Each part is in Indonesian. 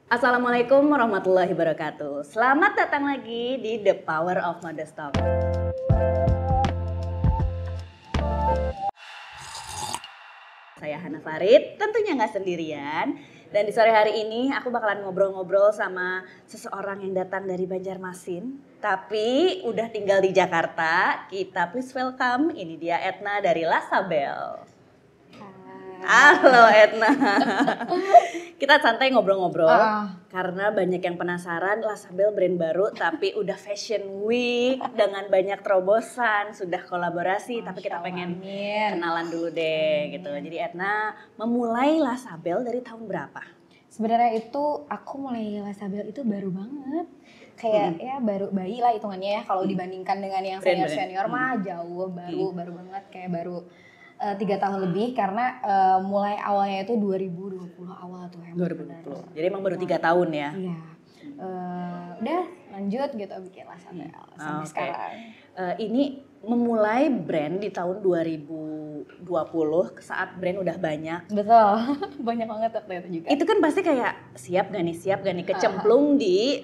Assalamualaikum warahmatullahi wabarakatuh. Selamat datang lagi di The Power of Modest Talk. Saya Hana Farid, tentunya nggak sendirian. Dan di sore hari ini aku bakalan ngobrol-ngobrol sama seseorang yang datang dari Banjarmasin, tapi udah tinggal di Jakarta. Kita please welcome, ini dia Etna dari Lasabel. Halo Etna. Kita santai ngobrol-ngobrol karena banyak yang penasaran Lasabel brand baru tapi udah Fashion Week dengan banyak terobosan, sudah kolaborasi. Tapi kita pengen kenalan dulu deh gitu. Jadi Etna memulai Lasabel dari tahun berapa? Sebenarnya itu aku mulai Lasabel itu baru banget. Kayak ya baru bayi lah hitungannya ya kalau dibandingkan dengan yang senior-senior mah jauh baru banget, kayak baru 3 tahun lebih karena mulai awalnya itu 2020 awal tuh ya. 2020. Jadi emang baru 3 tahun ya? Iya. Udah lanjut gitu bikin Lasabel sampai sekarang. Ini memulai brand di tahun 2020 saat brand udah banyak. Betul, banyak banget waktu itu juga. Itu kan pasti kayak siap gak nih kecemplung di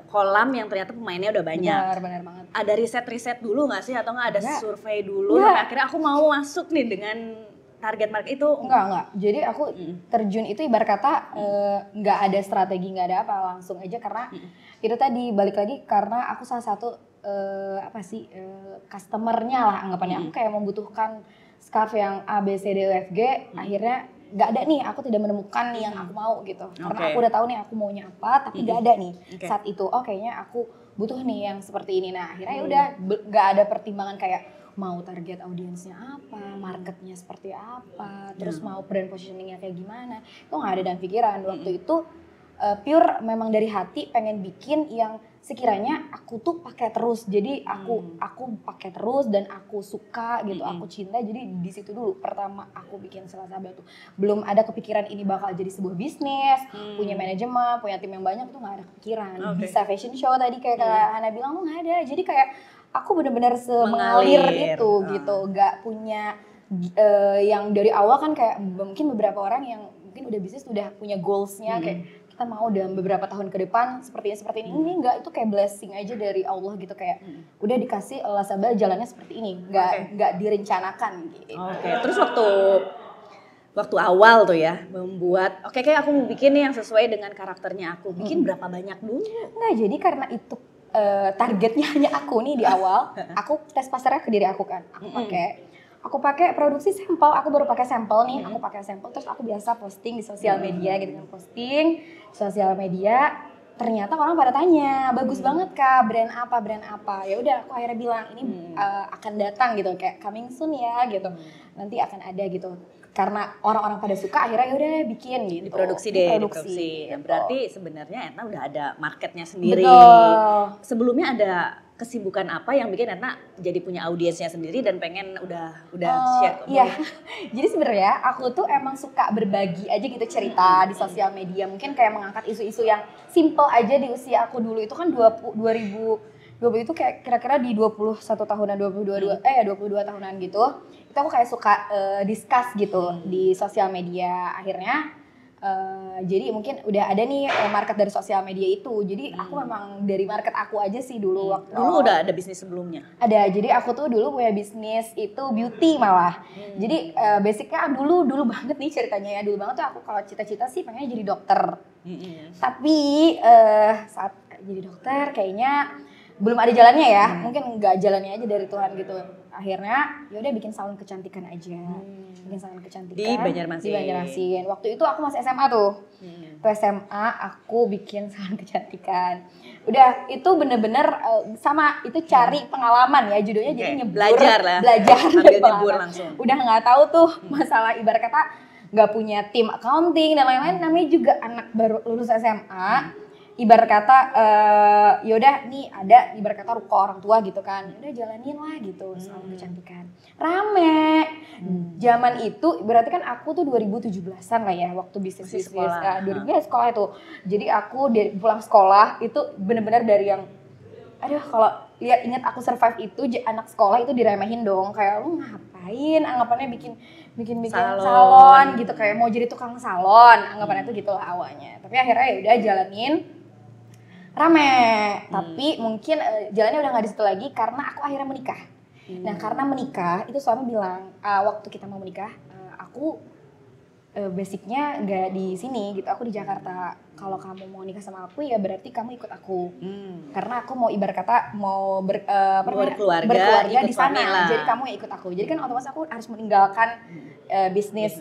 kolam yang ternyata pemainnya udah banyak. Benar banget. Ada riset dulu gak sih atau gak ada survei dulu sampai akhirnya aku mau masuk nih dengan target market itu? Enggak. Jadi aku terjun itu ibarat kata nggak ada strategi, nggak ada apa, langsung aja karena itu tadi balik lagi karena aku salah satu customernya lah anggapannya. Aku kayak membutuhkan scarf yang A, B, C, D, E, F, G. Akhirnya nggak ada nih, aku tidak menemukan nih yang aku mau gitu. Karena aku udah tahu nih aku maunya apa, tapi nggak ada nih saat itu. Oh kayaknya aku butuh nih yang seperti ini. Nah akhirnya ya udah nggak ada pertimbangan kayak mau target audiensnya apa, marketnya seperti apa, terus mau brand positioningnya kayak gimana, itu nggak ada dalam pikiran. Waktu itu pure memang dari hati pengen bikin yang sekiranya aku tuh pakai terus, jadi aku pakai terus dan aku suka gitu, aku cinta. Jadi di situ dulu pertama aku bikin Lasabel tuh belum ada kepikiran ini bakal jadi sebuah bisnis, punya manajemen, punya tim yang banyak, tuh nggak ada kepikiran. Bisa fashion show tadi kayak Hana bilang tuh nggak ada. Jadi kayak aku benar-benar mengalir itu gitu, nggak punya yang dari awal kan kayak mungkin beberapa orang yang mungkin udah bisnis udah punya goalsnya kayak kita mau dalam beberapa tahun ke depan seperti ini. Ini enggak, itu kayak blessing aja dari Allah gitu, kayak udah dikasih Lasabel jalannya seperti ini, enggak direncanakan gitu. Terus waktu awal tuh ya membuat kayak aku mau bikin nih yang sesuai dengan karakternya aku. Bikin berapa banyak dulu? Nah, jadi karena itu targetnya hanya aku nih di awal, aku tes pasarnya ke diri aku kan. Aku pakai produksi sampel, aku baru pakai sampel nih, aku pakai sampel terus aku biasa posting di sosial media gitu kan, posting sosial media. Ternyata orang pada tanya, bagus banget Kak, brand apa. Ya udah aku akhirnya bilang ini akan datang gitu, kayak coming soon ya gitu. Nanti akan ada gitu. Karena orang-orang pada suka akhirnya ya udah bikin gitu. Diproduksi. Gitu. Berarti sebenarnya Etna udah ada marketnya sendiri. Betul. Sebelumnya ada kesibukan apa yang bikin Etna jadi punya audiensnya sendiri dan pengen udah share? Iya. Jadi sebenarnya aku tuh emang suka berbagi aja gitu cerita di sosial media. Mungkin kayak mengangkat isu-isu yang simple aja di usia aku dulu. Itu kan 2020 itu kayak kira-kira di 21 tahunan, 22 tahunan gitu. Itu aku kayak suka discuss gitu di sosial media. Akhirnya jadi mungkin udah ada nih market dari sosial media itu. Jadi aku memang dari market aku aja sih dulu. Dulu udah ada bisnis sebelumnya? Ada, jadi aku tuh dulu punya bisnis itu beauty malah. Jadi basicnya dulu banget nih ceritanya ya. Dulu banget tuh aku kalau cita-cita sih pengen jadi dokter. Tapi saat jadi dokter kayaknya belum ada jalannya ya. Mungkin nggak jalannya aja dari Tuhan gitu. Akhirnya ya udah bikin salon kecantikan aja. Bikin salon kecantikan di Banjarmasin. Waktu itu aku masih SMA tuh. SMA aku bikin salon kecantikan. Udah itu bener-bener sama itu cari pengalaman ya, judulnya. Jadi nyebur, belajar ambil nyebur langsung. Udah nggak tahu tuh masalah ibarat kata nggak punya tim accounting dan lain-lain, namanya juga anak baru lulus SMA. Ibarat kata yaudah nih ada ibarat kata ruko orang tua gitu kan, udah jalanin lah gitu salon kecantikan rame. Zaman itu berarti kan aku tuh 2017an lah ya waktu bisnis sekolah. 2000 sekolah itu. Jadi aku pulang sekolah itu benar-benar dari yang aduh kalau ingat aku survive itu, anak sekolah itu diremehin dong, kayak lu ngapain, anggapannya bikin salon gitu, kayak mau jadi tukang salon, anggapannya itu gitu lah awalnya. Tapi akhirnya ya udah jalanin, rame. Tapi mungkin jalannya udah nggak di situ lagi karena aku akhirnya menikah. Nah karena menikah itu suami bilang waktu kita mau menikah, aku basicnya nggak di sini gitu, aku di Jakarta. Kalau kamu mau nikah sama aku ya berarti kamu ikut aku. Karena aku mau ibarat kata mau berkeluarga di sana. Jadi kamu ya ikut aku. Jadi kan otomatis aku harus meninggalkan bisnis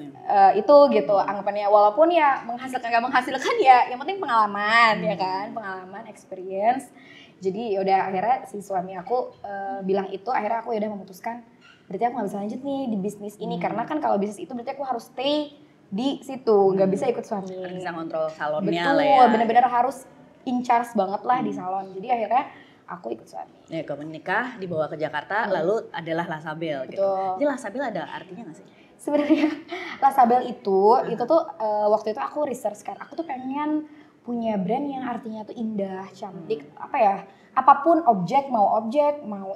itu gitu anggapannya. Walaupun ya menghasilkan nggak menghasilkan ya, yang penting pengalaman ya kan, pengalaman, experience. Jadi yaudah akhirnya si suami aku bilang itu, akhirnya aku yaudah memutuskan berarti aku nggak bisa lanjut nih di bisnis ini karena kan kalau bisnis itu berarti aku harus stay di situ, nggak bisa ikut suami. Harus bisa kontrol salonnya. Betul, lah ya. bener-bener harus in charge banget lah di salon. Jadi akhirnya aku ikut suami. Ya, kamu menikah, dibawa ke Jakarta, lalu adalah Lasabel gitu. Jadi Lasabel ada artinya nggak sih? Sebenarnya Lasabel itu tuh waktu itu aku research kan, aku tuh pengen punya brand yang artinya tuh indah, cantik, apa ya? Apapun objek mau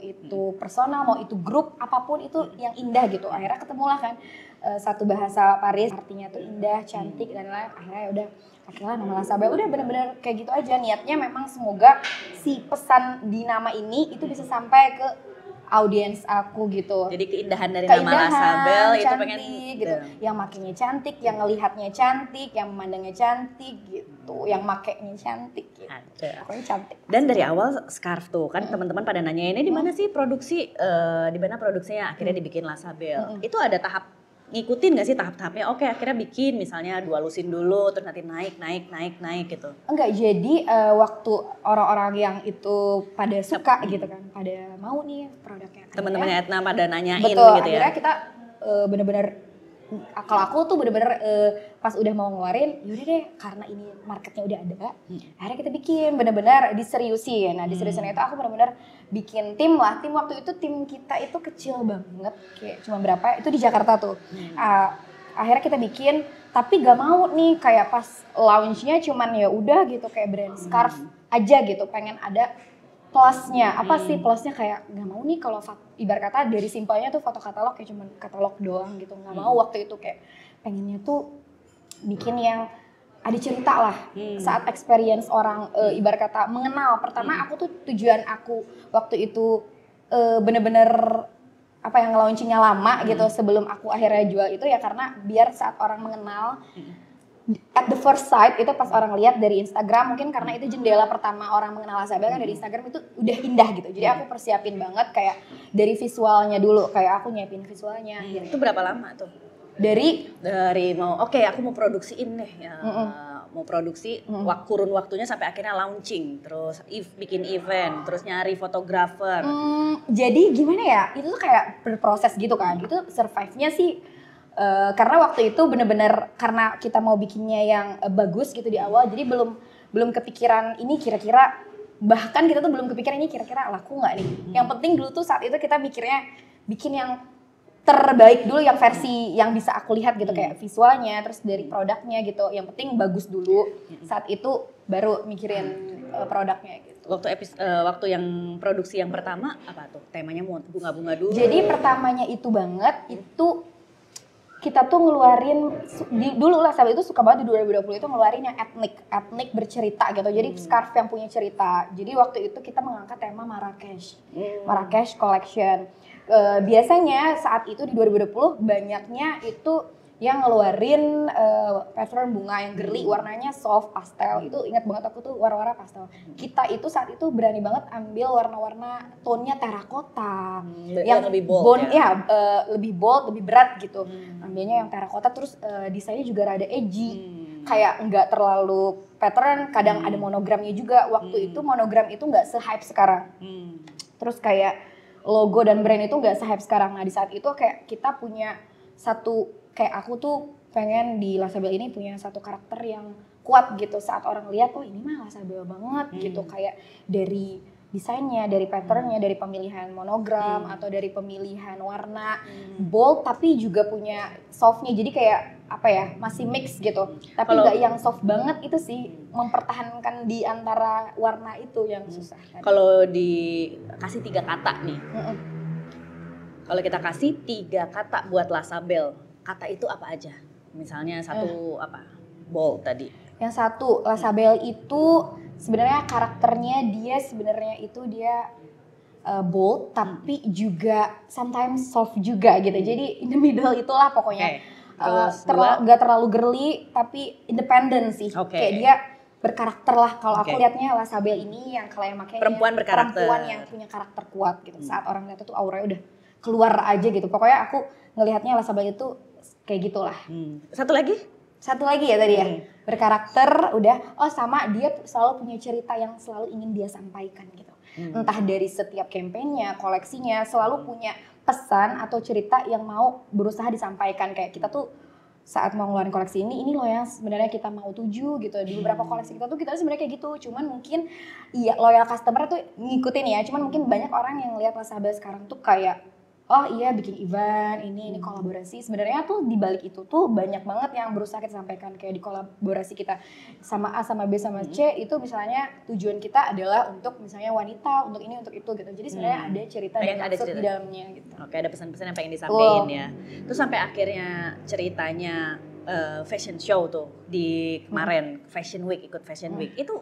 itu personal, mau itu grup, apapun itu yang indah gitu. Akhirnya ketemulah kan satu bahasa Paris artinya tuh indah, cantik dan lain. Akhirnya udah pakailah nama Lasabel. Udah bener-bener kayak gitu aja. Niatnya memang semoga si pesan di nama ini itu bisa sampai ke audiens aku gitu. Jadi keindahan dari nama Lasabel itu pengen gitu. Yang makainya cantik, yang ngelihatnya cantik, yang memandangnya cantik gitu, yang makainya cantik gitu. Pokoknya cantik. Dan dari awal scarf tuh kan teman-teman pada nanya ini di mana sih produksi, di mana produksinya, akhirnya dibikin Lasabel. Itu ada tahap ngikutin gak sih tahap-tahapnya? Oke, akhirnya bikin misalnya 2 lusin dulu terus nanti naik gitu. Enggak, jadi waktu orang-orang yang itu pada suka gitu kan, pada mau nih produknya. Teman-temannya Etna pada nanyain betul, gitu ya. Akhirnya kita bener-bener, kalau aku tuh bener-bener pas udah mau ngeluarin, yaudah deh karena ini marketnya udah ada, akhirnya kita bikin bener-bener diseriusin. Nah diseriusin itu aku bener-bener bikin tim lah. Tim waktu itu tim kita itu kecil banget, kayak cuma berapa, itu di Jakarta tuh. Akhirnya kita bikin, tapi gak mau nih kayak pas launchnya cuman ya udah gitu kayak brand scarf aja gitu, pengen ada plusnya. Apa sih plusnya, kayak gak mau nih kalau ibarat kata dari simpelnya tuh foto katalog kayak cuman katalog doang gitu, gak mau waktu itu. Kayak pengennya tuh bikin yang ada cerita lah saat experience orang ibarat kata mengenal. Pertama aku tuh tujuan aku waktu itu bener-bener apa yang launchingnya lama gitu sebelum aku akhirnya jual itu ya karena biar saat orang mengenal at the first sight itu pas orang lihat dari Instagram, mungkin karena itu jendela pertama orang mengenal Lasabel kan dari Instagram, itu udah indah gitu. Jadi aku persiapin banget kayak dari visualnya dulu, kayak aku nyiapin visualnya. Itu berapa lama tuh? Dari mau aku mau produksiin deh ya. Mau produksi, kurun waktunya sampai akhirnya launching, terus bikin event, terus nyari fotografer. Jadi gimana ya, itu tuh kayak berproses gitu kan. Itu survive-nya sih karena waktu itu bener-bener karena kita mau bikinnya yang bagus gitu di awal, jadi belum kepikiran ini kira-kira, bahkan kita tuh belum kepikiran ini kira-kira laku nggak nih. Yang penting dulu tuh saat itu kita mikirnya bikin yang terbaik dulu, yang versi yang bisa aku lihat gitu, kayak visualnya, terus dari produknya gitu. Yang penting bagus dulu. Saat itu baru mikirin produknya gitu. Waktu yang produksi yang pertama apa tuh? Temanya bunga-bunga dulu. Jadi pertamanya itu banget itu kita tuh ngeluarin dulu lah, Lasabel itu suka banget di 2020 itu ngeluarin yang etnik bercerita gitu. Jadi scarf yang punya cerita. Jadi waktu itu kita mengangkat tema Marrakesh collection. Biasanya saat itu di 2020 banyaknya itu yang ngeluarin pattern bunga yang girly, warnanya soft pastel. Itu ingat banget aku tuh warna-warna pastel. Kita itu saat itu berani banget ambil warna-warna tonnya terakota, yang lebih bold lebih bold, lebih berat gitu. Ambilnya yang terakota, terus desainnya juga rada edgy. Kayak nggak terlalu pattern, kadang ada monogramnya juga. Waktu itu monogram itu nggak se-hype sekarang. Terus kayak logo dan brand itu nggak se-hype sekarang. Nah di saat itu kayak kita punya satu, kayak aku tuh pengen di Lasabel ini punya satu karakter yang kuat gitu. Saat orang lihat, oh ini mah Lasabel banget gitu. Kayak dari desainnya, dari patternnya, dari pemilihan monogram atau dari pemilihan warna bold tapi juga punya softnya. Jadi kayak apa ya, masih mix gitu. Tapi nggak yang soft banget, itu sih mempertahankan di antara warna itu yang susah. Kalau dikasih 3 kata nih, kalau kita kasih 3 kata buat Lasabel, kata itu apa aja? Misalnya satu apa? Bold tadi. Yang satu, Lasabel itu sebenarnya karakternya dia sebenarnya itu dia bold tapi juga sometimes soft juga gitu. Jadi in the middle itulah pokoknya. Gak terlalu girly tapi independent sih. Kayak dia berkarakter lah. Kalau aku lihatnya Lasabel ini yang kalian makanya perempuan berkarakter. Perempuan yang punya karakter kuat gitu. Saat orang lihat itu auranya udah keluar aja gitu. Pokoknya aku ngelihatnya Lasabel itu kayak gitulah. Satu lagi ya tadi ya. Berkarakter udah. Oh sama dia selalu punya cerita yang selalu ingin dia sampaikan gitu. Entah dari setiap kampanyenya, koleksinya selalu punya pesan atau cerita yang mau berusaha disampaikan. Kayak kita tuh saat mau ngeluarin koleksi ini loh yang sebenarnya kita mau tuju gitu. Di beberapa koleksi kita tuh kita sebenarnya kayak gitu. Cuman mungkin iya loyal customer tuh ngikutin ya. Cuman mungkin banyak orang yang lihat Lasabel sekarang tuh kayak oh iya bikin event, ini kolaborasi. Sebenarnya tuh di balik itu tuh banyak banget yang berusaha kita sampaikan. Kayak di kolaborasi kita sama A sama B sama C itu misalnya tujuan kita adalah untuk misalnya wanita, untuk ini, untuk itu gitu. Jadi sebenarnya ada cerita dan maksud di dalamnya gitu. Oke, ada pesan-pesan yang pengen disampaikan ya. Terus sampai akhirnya ceritanya fashion show tuh di kemarin Fashion Week, ikut Fashion Week itu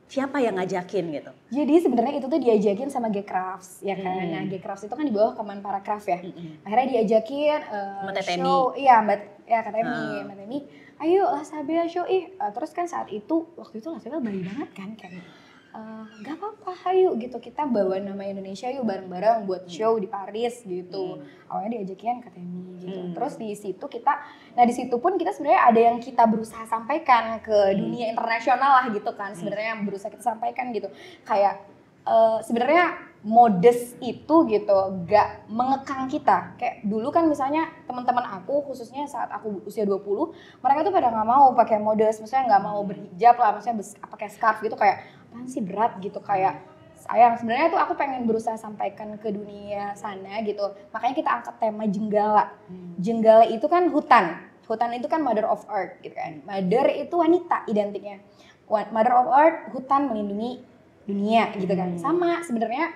siapa yang ngajakin gitu? Jadi sebenarnya itu tuh diajakin sama G-Crafts ya kan. Nah G-Crafts itu kan di bawah Kemenparekraf ya. Akhirnya diajakin show, iya Mbak Temi, ayo Lasabel show terus kan saat itu waktu itu Lasabel bayi banget kan kayak gak apa-apa ayo gitu kita bawa nama Indonesia yuk bareng-bareng buat show di Paris gitu. Awalnya diajakin Kak Temi gitu. Terus di situ di situ pun kita sebenarnya ada yang kita berusaha sampaikan ke dunia internasional lah gitu kan. Sebenarnya yang berusaha kita sampaikan gitu. Kayak sebenarnya modest itu gitu gak mengekang kita. Kayak dulu kan misalnya teman-teman aku khususnya saat aku usia 20, mereka tuh pada gak mau pakai modest, maksudnya gak mau berhijab lah, maksudnya pakai scarf gitu kayak apaan sih berat gitu kayak sayang. Sebenarnya tuh aku pengen berusaha sampaikan ke dunia sana gitu. Makanya kita angkat tema Jenggala. Jenggala itu kan hutan. Hutan itu kan mother of earth gitu kan. Mother itu wanita identiknya. Mother of earth, hutan melindungi dunia gitu kan. Sama sebenarnya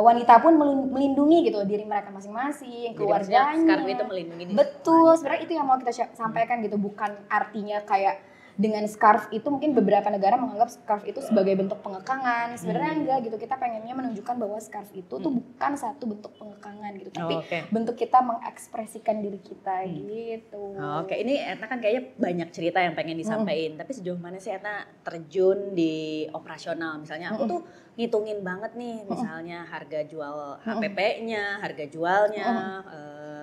wanita pun melindungi gitu diri mereka masing-masing, keluarganya. Scarf itu melindungi diri. Betul, sebenarnya itu yang mau kita sampaikan gitu, bukan artinya kayak dengan scarf itu mungkin beberapa negara menganggap scarf itu sebagai bentuk pengekangan. Sebenarnya enggak gitu. Kita pengennya menunjukkan bahwa scarf itu tuh bukan satu bentuk pengekangan gitu, tapi bentuk kita mengekspresikan diri kita gitu. Oke, ini Etna kan kayaknya banyak cerita yang pengen disampaikan, tapi sejauh mana sih Etna terjun di operasional? Misalnya aku tuh ngitungin banget nih, misalnya harga jual HPP-nya, harga jualnya,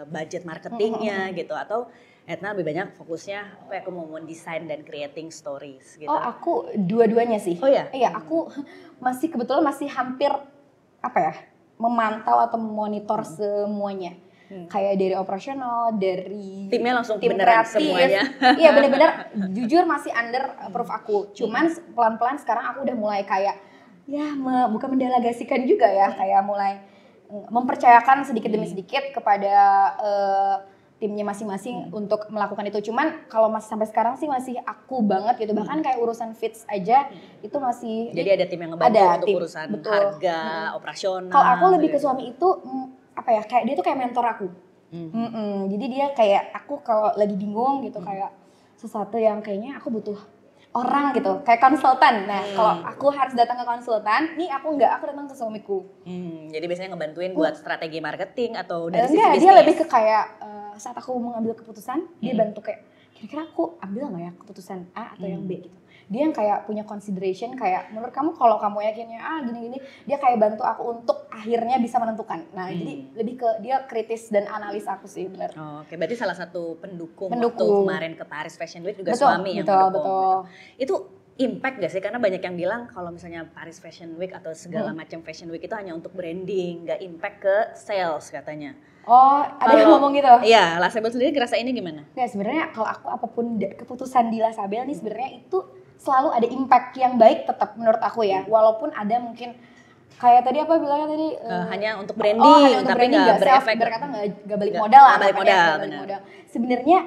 budget marketingnya gitu, atau Etna lebih banyak fokusnya aku mau desain dan creating stories gitu. Oh, aku dua-duanya sih. Oh ya? Iya, aku kebetulan masih hampir memantau atau memonitor semuanya. Kayak dari operasional, dari timnya langsung tim beneran kreatif semuanya. Iya benar-benar jujur masih under approve aku. Cuman pelan-pelan sekarang aku udah mulai kayak bukan mendelegasikan juga ya, kayak mulai mempercayakan sedikit demi sedikit kepada timnya masing-masing untuk melakukan itu. Cuman kalau masih sampai sekarang sih masih aku banget gitu. Bahkan kayak urusan fits aja itu masih jadi ada tim yang ngebantu untuk urusan harga, operasional. Kalau aku lebih ke suami itu kayak dia tuh kayak mentor aku. Jadi dia kayak aku kalau lagi bingung gitu kayak sesuatu yang kayaknya aku butuh orang gitu, kayak konsultan. Nah, kalau aku harus datang ke konsultan, nih aku datang ke suamiku. Jadi biasanya ngebantuin buat strategi marketing atau dari sisi bisnis. Dia lebih ke kayak saat aku mengambil keputusan, dia bantu kayak kira-kira aku ambil nggak ya keputusan A atau yang B gitu. Dia yang kayak punya consideration kayak menurut kamu kalau kamu yakinnya gini-gini, dia kayak bantu aku untuk akhirnya bisa menentukan. Nah, jadi lebih ke dia kritis dan analis aku sih benar. Oke, berarti salah satu pendukung waktu kemarin ke Paris Fashion Week juga suami yang mendukung. Betul. Itu impact gak sih? Karena banyak yang bilang kalau misalnya Paris Fashion Week atau segala macam Fashion Week itu hanya untuk branding, gak impact ke sales katanya. Oh, ada yang ngomong gitu? Iya, Lasabel sendiri ngerasainnya gimana? Ya sebenarnya kalau aku apapun keputusan di Lasabel nih sebenarnya itu selalu ada impact yang baik tetap menurut aku ya. Walaupun ada mungkin kayak tadi apa bilangnya tadi hanya untuk branding, hanya untuk tapi branding, nggak berefek. Berkata nggak balik modal lah. Balik modal. Sebenarnya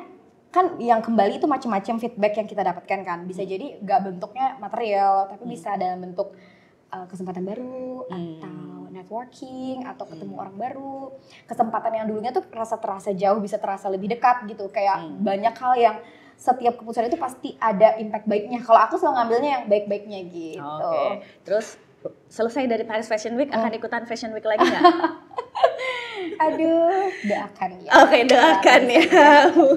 kan yang kembali itu macam-macam feedback yang kita dapatkan kan. Bisa jadi gak bentuknya material, tapi bisa dalam bentuk kesempatan baru atau networking atau ketemu orang baru. Kesempatan yang dulunya tuh terasa jauh bisa terasa lebih dekat gitu. Kayak banyak hal yang setiap keputusan itu pasti ada impact baiknya. Kalau aku selalu ngambilnya yang baik-baiknya gitu. Oke. Terus selesai dari Paris Fashion Week akan ikutan Fashion Week lagi nggak? Aduh, doakan ya. Oke, doakan ya.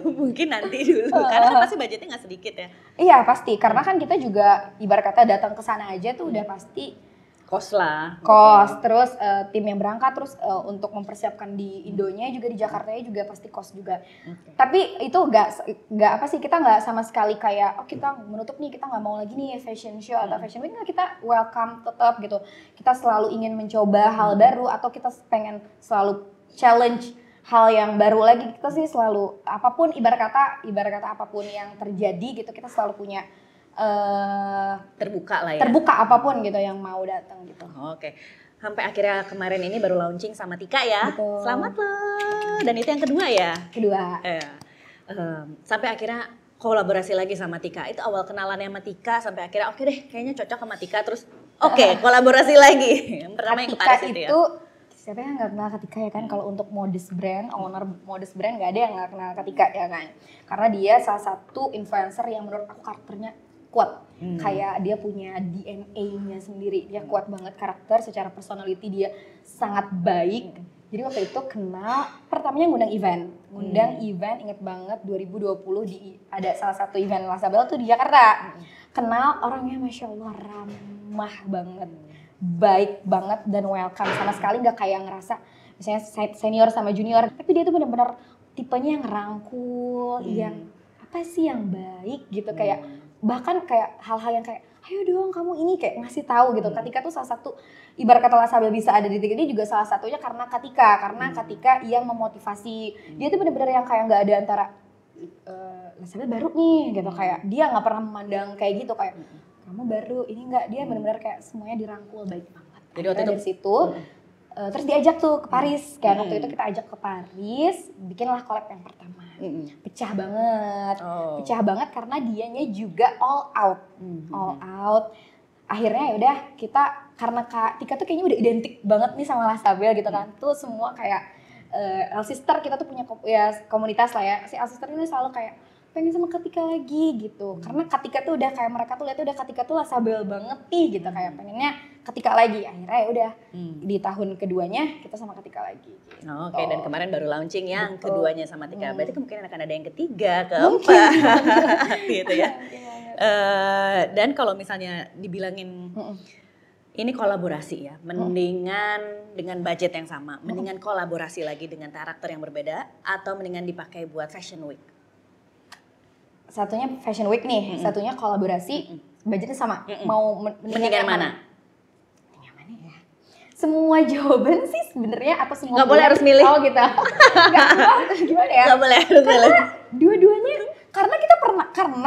Mungkin nanti dulu. Karena kan pasti budgetnya nggak sedikit ya. Iya pasti, karena kan kita juga ibarat kata datang ke sana aja tuh udah pasti Cost lah. cost. Terus tim yang berangkat, terus untuk mempersiapkan di Indonya juga di Jakartanya juga pasti cost juga. Tapi itu nggak apa sih, kita nggak sama sekali kayak oh kita menutup nih, kita nggak mau lagi nih fashion show atau fashion week. Nggak, kita welcome tetap gitu. Kita selalu ingin mencoba hal baru atau kita pengen selalu challenge hal yang baru lagi. Kita sih selalu apapun ibarat kata apapun yang terjadi gitu, kita selalu punya terbuka lah ya. Terbuka apapun gitu yang mau datang gitu. Oke. Sampai akhirnya kemarin ini baru launching sama Tika ya. Betul. Selamat loh. Dan itu yang kedua ya. Kedua. Sampai akhirnya kolaborasi lagi sama Tika. Itu awal kenalannya sama Tika sampai akhirnya oke deh kayaknya cocok sama Tika, terus kolaborasi lagi. Yang pertama yang ke Paris itu ya. Siapa yang nggak kenal Ketika ya kan? Kalau untuk modest brand, owner modest brand nggak ada yang nggak kenal Ketika ya kan? Karena dia salah satu influencer yang menurut aku karakternya kuat. Kayak dia punya DNA-nya sendiri. Dia kuat banget karakter, secara personality dia sangat baik. Jadi waktu itu kenal, pertamanya ngundang event. Inget banget 2020 ada salah satu event Lasabel tuh di Jakarta. Kenal orangnya Masya Allah ramah banget. Baik banget dan welcome, sama sekali nggak kayak ngerasa misalnya senior sama junior, tapi dia tuh benar-benar tipenya yang rangkul, yang apa sih yang baik gitu, kayak bahkan kayak hal-hal yang kayak ayo dong kamu ini, kayak ngasih tahu gitu. Ketika tuh salah satu ibarat kata Lasabel bisa ada di titik ini juga salah satunya karena Ketika yang memotivasi. Dia tuh benar-benar yang kayak nggak ada antara Lasabel baru nih gitu, kayak dia nggak pernah memandang kayak gitu kayak kamu baru ini enggak, dia benar-benar kayak semuanya dirangkul baik banget. Jadi waktu itu dari situ terus diajak tuh ke Paris kan. Waktu itu kita ajak ke Paris, bikinlah collab yang pertama. Pecah banget karena dianya juga all out. Akhirnya ya udah kita, karena Kak Tika tuh kayaknya udah identik banget nih sama Lasabel gitu kan. Tuh semua kayak L-Sister, kita tuh punya komunitas lah ya. Si L-Sister ini selalu kayak pengen sama Ketika lagi gitu, karena Ketika tuh udah kayak mereka tuh lihat udah Ketika tuh Lasabel banget nih gitu, kayak pengennya Ketika lagi. Akhirnya ya udah di tahun keduanya kita sama Ketika lagi gitu. Oke, dan kemarin baru launching yang keduanya sama Tika. Berarti kemungkinan akan ada yang ketiga, keempat gitu ya. Dan kalau misalnya dibilangin ini kolaborasi ya, mendingan dengan budget yang sama, mendingan kolaborasi lagi dengan karakter yang berbeda, atau mendingan dipakai buat Fashion Week? Satunya Fashion Week nih, satunya kolaborasi, budgetnya sama. Mau mendingan mana? Mendingan mana ya? Semua jawaban sih sebenarnya, atau semua nggak boleh harus milih. Oh gitu. Gimana ya? Nggak boleh harus milih. Dua-duanya, karena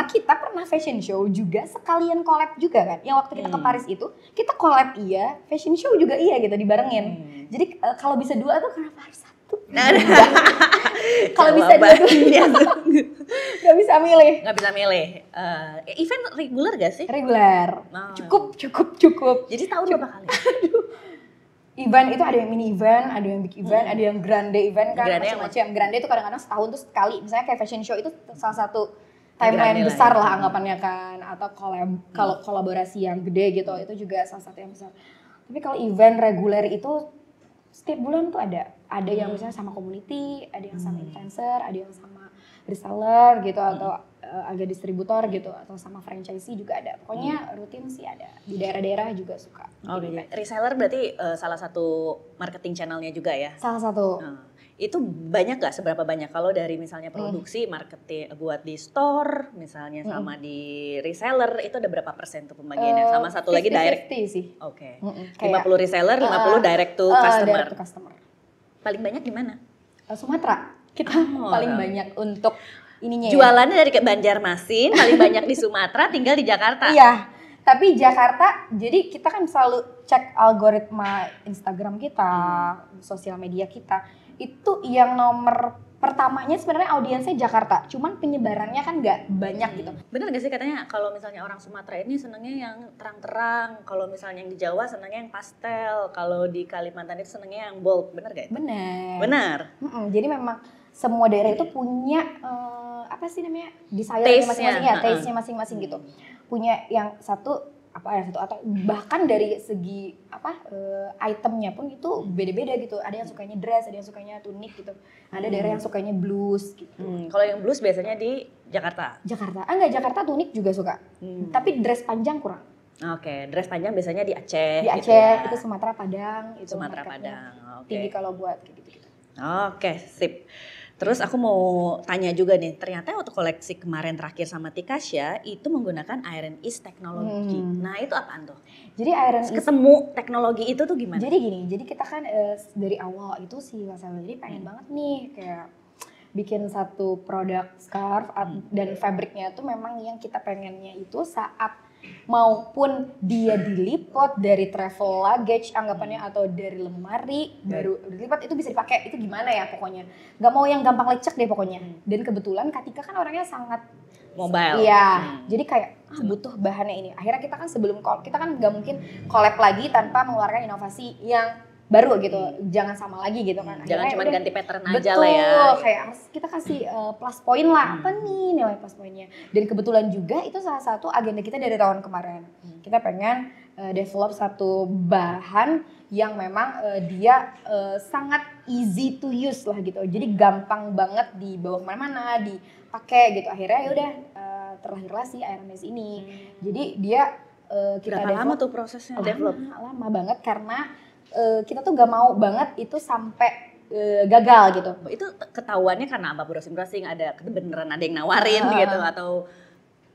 kita pernah fashion show juga sekalian collab juga kan. Yang waktu kita ke Paris itu, kita collab iya, fashion show juga iya gitu, dibarengin. Jadi kalau bisa dua tuh kenapa harus satu? Kalau bisa dua-duanya nggak bisa milih. Event reguler gak sih? Reguler. Cukup. Jadi tahun berapa kali? Event itu ada yang mini event, ada yang big event, ada yang grande event kan, macam-macam. Grande itu kadang-kadang setahun tuh sekali. Misalnya kayak fashion show itu salah satu timeline besar lah anggapannya kan, atau kalau kolaborasi yang gede gitu itu juga salah satu yang besar. Tapi kalau event reguler itu setiap bulan tuh ada yang misalnya sama community, ada yang sama influencer, ada yang sama reseller gitu, atau agak distributor gitu, atau sama franchisee juga ada. Pokoknya rutin sih ada. Di daerah-daerah juga suka. Oke. Reseller berarti salah satu marketing channelnya juga ya? Salah satu. Itu banyak gak? Seberapa banyak? Kalau dari misalnya produksi, marketing buat di store, misalnya sama di reseller, itu ada berapa persen tuh pembagiannya? Sama satu lagi direct? 50-50 sih. Oke. 50 reseller, 50 direct to customer. Direct to customer. Paling banyak di mana? Sumatera. Kita paling banyak untuk ininya. Jualannya dari ke Banjarmasin, paling banyak di Sumatera, tinggal di Jakarta. Iya. Tapi Jakarta, jadi kita kan selalu cek algoritma Instagram kita, sosial media kita. Itu yang nomor pertamanya sebenarnya audiensnya Jakarta, cuman penyebarannya kan nggak banyak gitu. Bener gak sih katanya kalau misalnya orang Sumatera ini senengnya yang terang-terang, kalau misalnya yang di Jawa senengnya yang pastel, kalau di Kalimantan itu senengnya yang bold, bener gak itu? Bener. Jadi memang semua daerah itu punya apa sih namanya, desire-nya masing-masing ya, taste-nya masing-masing gitu. Punya yang satu atau bahkan dari segi itemnya pun itu beda-beda gitu. Ada yang sukanya dress, ada yang sukanya tunik gitu. Ada daerah yang sukanya blues gitu. Kalau yang blues biasanya di Jakarta. Enggak, Jakarta tunik juga suka. Tapi dress panjang kurang. Oke, dress panjang biasanya di Aceh. Di Aceh, gitu ya. Itu Sumatera Padang, itu Sumatera Padang. Tinggi kalau buat kayak gitu-gitu. Oke, sip. Terus aku mau tanya juga nih, ternyata waktu koleksi kemarin terakhir sama Tikasha itu menggunakan Iron East teknologi. Nah itu apaan tuh? Jadi Iron East ketemu teknologi itu tuh gimana? Jadi gini, jadi kita kan dari awal itu si Mas Elva jadi pengen banget nih kayak bikin satu produk scarf dan fabriknya tuh memang yang kita pengennya itu saat maupun dia diliput dari travel luggage anggapannya atau dari lemari baru dilipat itu bisa dipakai, itu gimana ya pokoknya nggak mau yang gampang lecek deh pokoknya. Dan kebetulan Katika kan orangnya sangat mobile. Iya, jadi kayak butuh bahannya ini. Akhirnya kita kan kita kan nggak mungkin collab lagi tanpa mengeluarkan inovasi yang baru gitu, jangan sama lagi gitu kan. Jangan cuma ganti pattern aja betul, lah ya. Betul, kayak harus kita kasih plus point lah. Apa nih nilai plus poinnya? Dan kebetulan juga itu salah satu agenda kita dari tahun kemarin. Kita pengen develop satu bahan yang memang dia sangat easy to use lah gitu. Jadi gampang banget dibawa kemana-mana, dipakai gitu. Akhirnya ya udah terlahirlah si Iron East ini. Jadi dia kita berapa lama tuh prosesnya develop? Lama banget karena kita tuh gak mau banget itu sampai gagal gitu. Itu ketahuannya karena apa? Browsing ada beneran ada yang nawarin gitu atau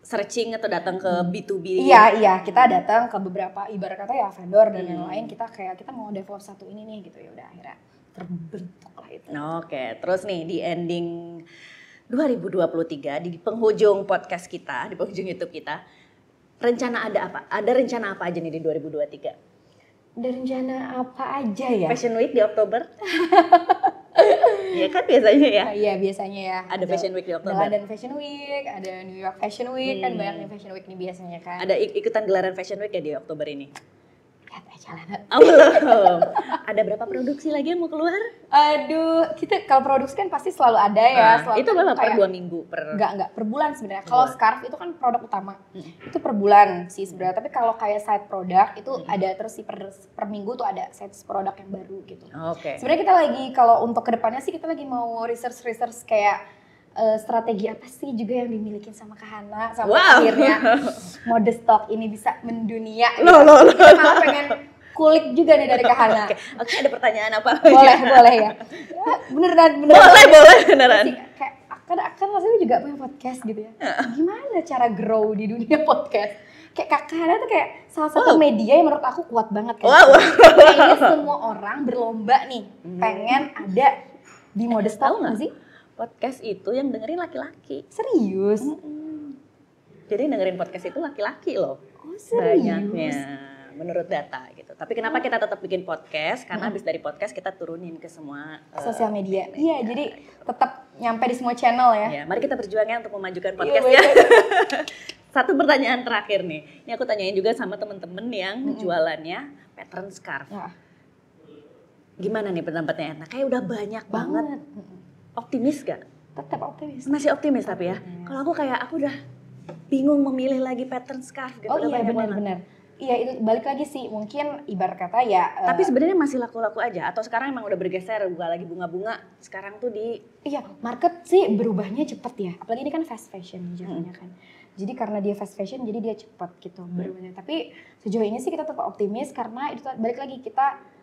searching atau datang ke B2B? Iya, kita datang ke beberapa ibarat kata ya vendor dan yang lain, kita mau develop satu ini nih gitu, ya udah akhirnya terbentuk lah itu. Oke, terus nih di ending 2023 di penghujung podcast kita, di penghujung YouTube kita, rencana ada apa? Ada rencana apa aja nih di 2023? Ada rencana apa aja ya? Fashion Week di Oktober? Iya kan biasanya ya? Iya biasanya ya. Ada Fashion Week di Oktober? London Fashion Week, ada New York Fashion Week, kan banyak nih Fashion Week nih biasanya kan. Ada ikutan gelaran Fashion Week ya di Oktober ini? Lihat aja lah. Oh belum. Ada berapa produksi lagi yang mau keluar? Aduh, kita kalau produksi kan pasti selalu ada ya. Itu berapa per 2 minggu? Enggak, per bulan sebenarnya. Kalau scarf itu kan produk utama, itu per bulan sih sebenarnya. Tapi kalau kayak side product itu ada terus sih per minggu tuh ada side product yang baru gitu. Oke. Sebenarnya kita lagi kalau untuk kedepannya sih kita lagi mau research kayak strategi apa sih juga yang dimiliki sama Kahana sampai akhirnya mode stok ini bisa mendunia. Kita malah pengen kulik juga nih dari Kahana. Oke, ada pertanyaan apa? Boleh ya. Beneran. Boleh beneran. Kayak akan rasanya juga punya podcast gitu ya. Gimana cara grow di dunia podcast? Kayak Kahana tuh kayak salah satu media yang menurut aku kuat banget kan. Kayaknya semua orang berlomba nih pengen ada di mode stok nggak sih? Podcast itu yang dengerin laki-laki. Serius? Jadi dengerin podcast itu laki-laki loh. Oh, serius? Banyaknya menurut data gitu. Tapi kenapa kita tetap bikin podcast? Karena habis dari podcast kita turunin ke semua sosial media. Iya, jadi tetap nyampe di semua channel ya. Ya, mari kita berjuangnya untuk memajukan podcast ya. Satu pertanyaan terakhir nih. Ini aku tanyain juga sama temen-temen yang jualannya pattern scarf. Gimana nih pendapatnya Etna? Kayak udah banyak banget. Optimis gak? Tetap optimis. Masih optimis tapi ya. Kalau aku udah bingung memilih lagi pattern scarf gitu. Oh iya benar. Iya itu balik lagi sih mungkin ibarat kata ya. Tapi sebenarnya masih laku-laku aja atau sekarang emang udah bergeser buka lagi bunga-bunga. Sekarang tuh Iya market sih berubahnya cepet ya. Apalagi ini kan fast fashion jadinya kan. Jadi karena dia fast fashion jadi dia cepet gitu berubahnya. Tapi sejauh ini sih kita tetap optimis karena itu balik lagi kita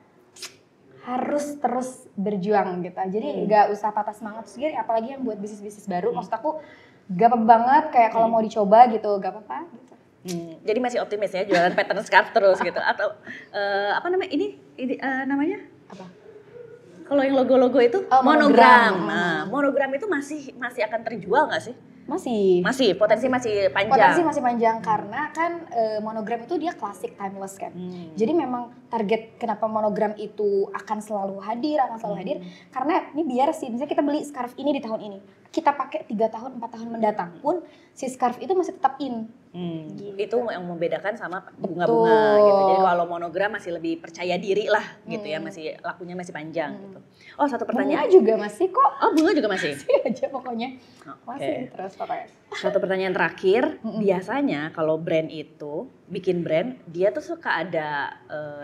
harus terus berjuang gitu. Jadi nggak usah patah semangat sendiri, apalagi yang buat bisnis-bisnis baru. Maksud aku gak apa-apa banget kayak kalau mau dicoba gitu, gak apa-apa gitu. Jadi masih optimis ya jualan pattern scarf terus gitu atau apa namanya ini namanya apa? Kalau yang logo-logo itu monogram. Nah, monogram itu masih akan terjual nggak sih? Masih, potensi masih panjang. Potensi masih panjang karena kan monogram itu dia klasik, timeless kan. Jadi memang target kenapa monogram itu akan selalu hadir, karena ini biar sih, misalnya kita beli scarf ini di tahun ini, kita pakai 3 tahun, 4 tahun mendatang pun si scarf itu masih tetap in. Gitu. Itu yang membedakan sama bunga-bunga gitu. Jadi kalau monogram masih lebih percaya diri lah gitu ya, masih lakunya masih panjang gitu. Oh, satu pertanyaan. Bunga juga masih kok. Oh, bunga juga masih? Masih aja pokoknya. Masih terus pokoknya. Satu pertanyaan terakhir, biasanya kalau brand itu bikin brand, dia tuh suka ada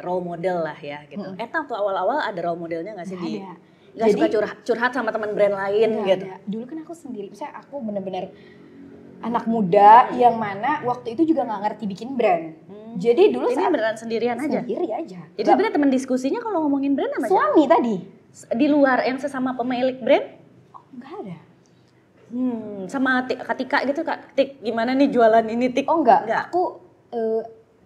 role model lah ya gitu. Eta tuh awal-awal ada role modelnya nggak sih? Nggak suka curhat sama teman brand lain gitu? Ada. Dulu kan aku sendiri, misalnya aku bener-bener anak muda yang mana waktu itu juga nggak ngerti bikin brand. Jadi dulu ini beneran sendirian aja? Sendiri aja. Jadi sebenarnya teman diskusinya kalau ngomongin brand apa? Suami tadi. Di luar yang sesama pemilik brand? Oh, nggak ada. Sama Katika gitu, Kak. Tik, gimana nih jualan ini, Tik? Oh enggak. Aku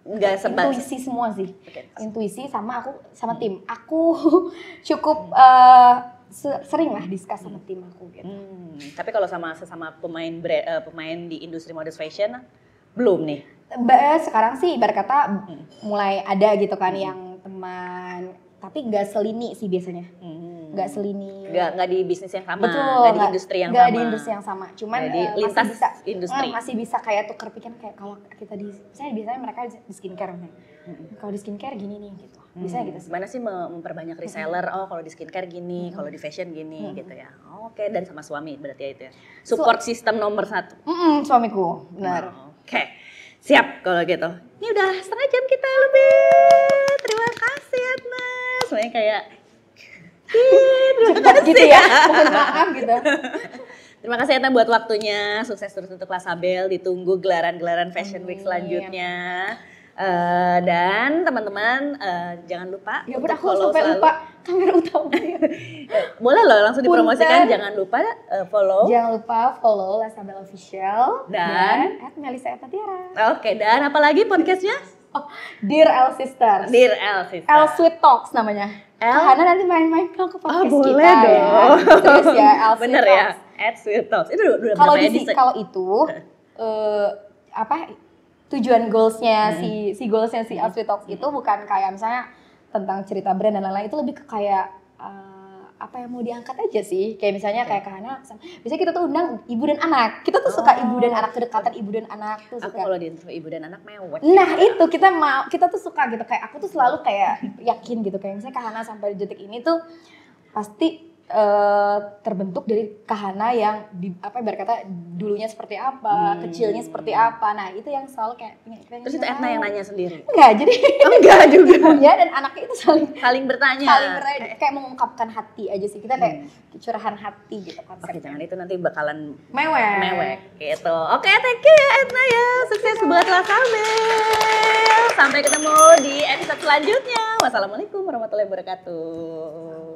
enggak sebab intuisi semua sih. Intuisi sama tim. Aku cukup sering lah discuss sama tim aku gitu. Tapi kalau sesama pemain di industri mode fashion belum nih. Sekarang sih ibarat kata mulai ada gitu kan yang teman, tapi nggak selini sih biasanya. Nggak selini. Nggak di bisnis yang sama. Betul. Nggak di industri yang nggak sama. di industri yang sama. Cuman lintas masih bisa industri. Masih bisa kayak tuker pikiran kayak kalau kita biasanya mereka di skincare misalnya. Kalau di skincare gini nih gitu. Biasanya gitu. Gimana sih memperbanyak reseller? Oh, kalau di skincare gini, kalau di fashion gini gitu ya. Oke, dan sama suami berarti ya itu ya. Support system nomor 1. Suamiku, benar. Oke. Siap kalau gitu. Ini udah setengah jam kita lebih. Terima kasih Etna. Semuanya kayak cepat gitu ya. Mohon maaf gitu. Terima kasih Etna buat waktunya. Sukses terus untuk Lasabel. Ditunggu gelaran-gelaran Fashion Week selanjutnya. Dan teman-teman jangan lupa ya udah aku sampai lupa kamera utama. Boleh loh langsung dipromosikan. Jangan lupa follow. Jangan lupa follow Lasabel Official dan @melisa_tiara. Oke, dan apalagi podcastnya? Oh, Dear L Sisters. Dear L Sisters. L Sweet Talks namanya. Karena nanti main-main ke podcast kita. Boleh dong. Ya. Terus ya L Sweet Bener Talks. ya. @Sweet Talks. Itu udah kalau berapa edisi? Kalau itu tujuan goalsnya si goalsnya si L Sweet Talks itu bukan kayak misalnya tentang cerita brand dan lain-lain, itu lebih ke kayak apa yang mau diangkat aja sih, kayak misalnya kayak Kahana, biasanya kita tuh undang ibu dan anak, kita tuh suka ibu dan anak, kedekatan ibu dan anak tuh suka. Aku kalau di interview ibu dan anak mewek. Nah itu kita tuh suka gitu, kayak aku tuh selalu kayak yakin gitu, kayak misalnya Kahana sampai detik ini tuh pasti terbentuk dari Kahana yang berkata dulunya seperti apa, kecilnya seperti apa. Nah itu yang selalu kayak terus itu Etna yang nanya sendiri? Enggak, jadi enggak juga. Ya, dan anaknya itu saling bertanya. Kayak mengungkapkan hati aja sih. Kita kayak curahan hati gitu konsepnya. Oke, jangan itu nanti bakalan mewek gitu. Oke, thank you ya Etna ya. Sukses buat Lasabel. Sampai ketemu di episode selanjutnya. Wassalamualaikum warahmatullahi wabarakatuh.